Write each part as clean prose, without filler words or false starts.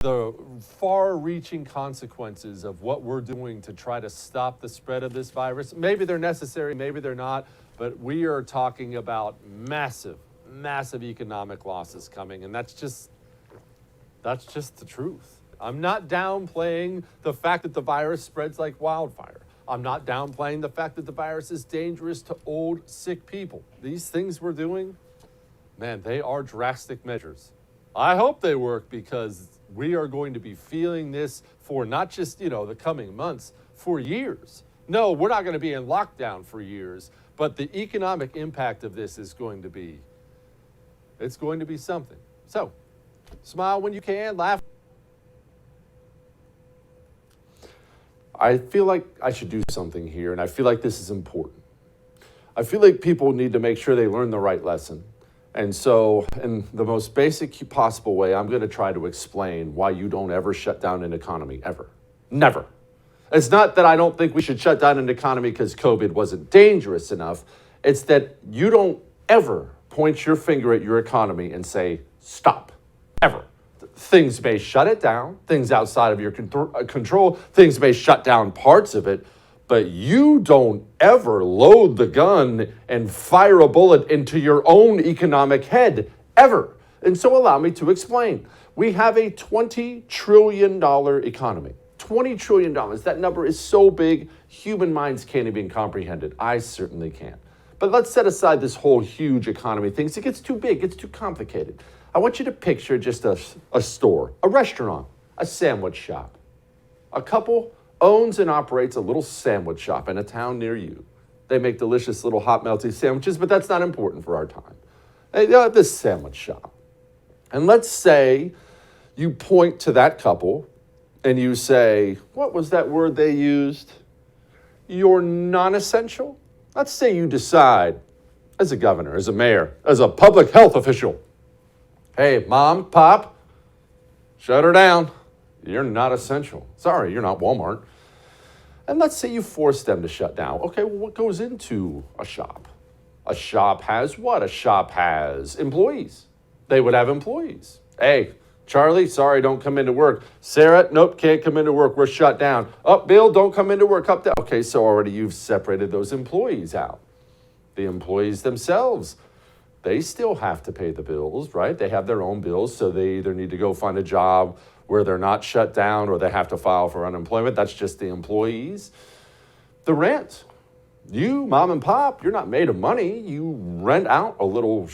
the far-reaching consequences of what we're doing to try to stop the spread of this virus. Maybe they're necessary, maybe they're not, but we are talking about massive, massive economic losses coming, and that's just the truth. I'm not downplaying the fact that the virus spreads like wildfire. I'm not downplaying the fact that the virus is dangerous to old, sick people. These things we're doing, man, they are drastic measures. I hope they work because we are going to be feeling this for not just, the coming months, for years. No, we're not going to be in lockdown for years, but the economic impact of this is going to be, it's going to be something. So, smile when you can, laugh. I feel like I should do something here, and I feel like this is important. I feel like people need to make sure they learn the right lesson. And so, in the most basic possible way, I'm going to try to explain why you don't ever shut down an economy, ever. Never. It's not that I don't think we should shut down an economy because COVID wasn't dangerous enough. It's that you don't ever point your finger at your economy and say, stop, ever. Things may shut it down, things outside of your control, things may shut down parts of it, but you don't ever load the gun and fire a bullet into your own economic head, ever. And so allow me to explain. We have a $20 trillion economy. $20 trillion. That number is so big, human minds can't even comprehend it. I certainly can't. But let's set aside this whole huge economy thing. It gets too big, it gets too complicated. I want you to picture just a store, a restaurant, a sandwich shop. A couple owns and operates a little sandwich shop in a town near you. They make delicious little hot melty sandwiches, but that's not important for our time. They have this sandwich shop. And let's say you point to that couple and you say, what was that word they used? You're non-essential? Let's say you decide, as a governor, as a mayor, as a public health official, hey, mom, pop, shut her down. You're not essential. Sorry, you're not Walmart. And let's say you force them to shut down. Okay, well, what goes into a shop? A shop has what? A shop has employees. They would have employees. Hey, Charlie, sorry, don't come into work. Sarah, nope, can't come into work. We're shut down. Oh, Bill, don't come into work. Up there. Okay, so already you've separated those employees out. The employees themselves, they still have to pay the bills, right? They have their own bills, so they either need to go find a job where they're not shut down or they have to file for unemployment. That's just the employees. The rent. You, mom and pop, you're not made of money. You rent out a little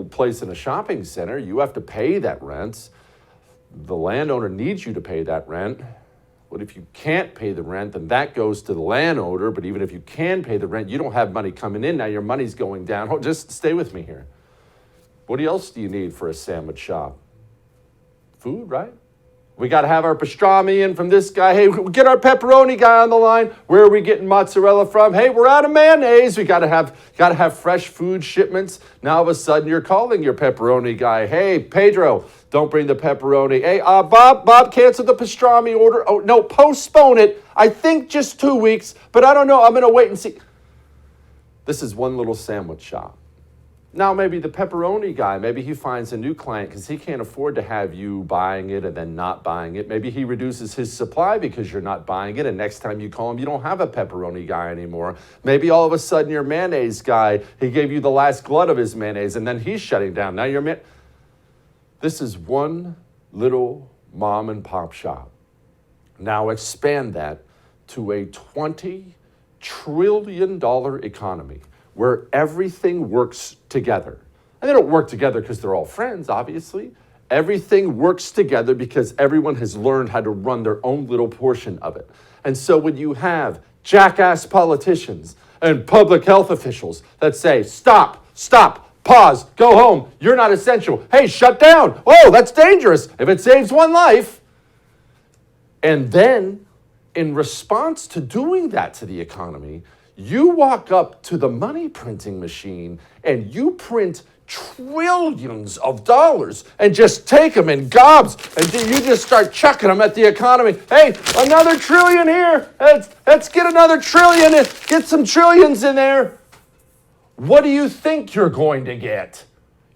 place in a shopping center. You have to pay that rent. The landowner needs you to pay that rent. What if you can't pay the rent? Then that goes to the landowner. But even if you can pay the rent, you don't have money coming in. Now your money's going down. Oh, just stay with me here. What else do you need for a sandwich shop? Food, right? We got to have our pastrami in from this guy. Hey, we get our pepperoni guy on the line. Where are we getting mozzarella from? Hey, we're out of mayonnaise. We got to have fresh food shipments. Now all of a sudden you're calling your pepperoni guy. Hey, Pedro, don't bring the pepperoni. Hey, Bob, cancel the pastrami order. Oh, no, postpone it. I think just 2 weeks, but I don't know. I'm going to wait and see. This is one little sandwich shop. Now, maybe the pepperoni guy, maybe he finds a new client because he can't afford to have you buying it and then not buying it. Maybe he reduces his supply because you're not buying it, and next time you call him, you don't have a pepperoni guy anymore. Maybe all of a sudden your mayonnaise guy, he gave you the last glut of his mayonnaise, and then he's shutting down. Now This is one little mom and pop shop. Now expand that to a $20 trillion economy, where everything works together. And they don't work together because they're all friends, obviously. Everything works together because everyone has learned how to run their own little portion of it. And so when you have jackass politicians and public health officials that say, stop, pause, go home, you're not essential. Hey, shut down. Oh, that's dangerous if it saves one life. And then, in response to doing that to the economy, you walk up to the money printing machine and you print trillions of dollars and just take them in gobs and you just start chucking them at the economy. Hey, another trillion here. Let's get another trillion and get some trillions in there. What do you think you're going to get?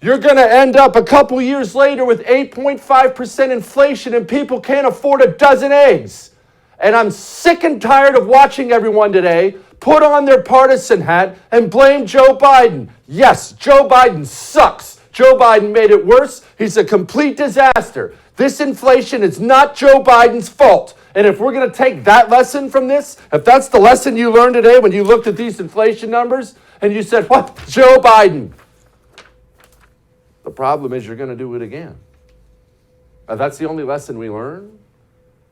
You're going to end up a couple years later with 8.5% inflation and people can't afford a dozen eggs. And I'm sick and tired of watching everyone today put on their partisan hat and blame Joe Biden. Yes, Joe Biden sucks. Joe Biden made it worse. He's a complete disaster. This inflation is not Joe Biden's fault. And if we're going to take that lesson from this, if that's the lesson you learned today when you looked at these inflation numbers and you said, what, Joe Biden? The problem is you're going to do it again. If that's the only lesson we learn,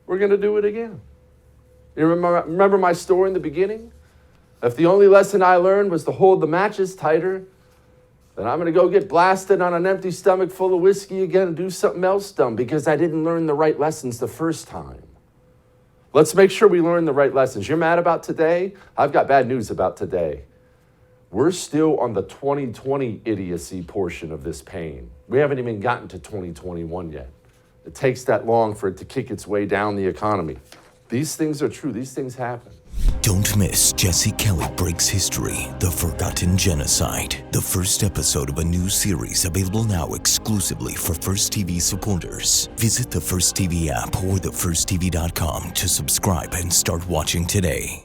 we're going to do it again. You remember my story in the beginning? If the only lesson I learned was to hold the matches tighter, then I'm going to go get blasted on an empty stomach full of whiskey again and do something else dumb because I didn't learn the right lessons the first time. Let's make sure we learn the right lessons. You're mad about today? I've got bad news about today. We're still on the 2020 idiocy portion of this pain. We haven't even gotten to 2021 yet. It takes that long for it to kick its way down the economy. These things are true. These things happen. Don't miss Jesse Kelly Breaks History, The Forgotten Genocide, the first episode of a new series available now exclusively for First TV supporters. Visit the First TV app or thefirsttv.com to subscribe and start watching today.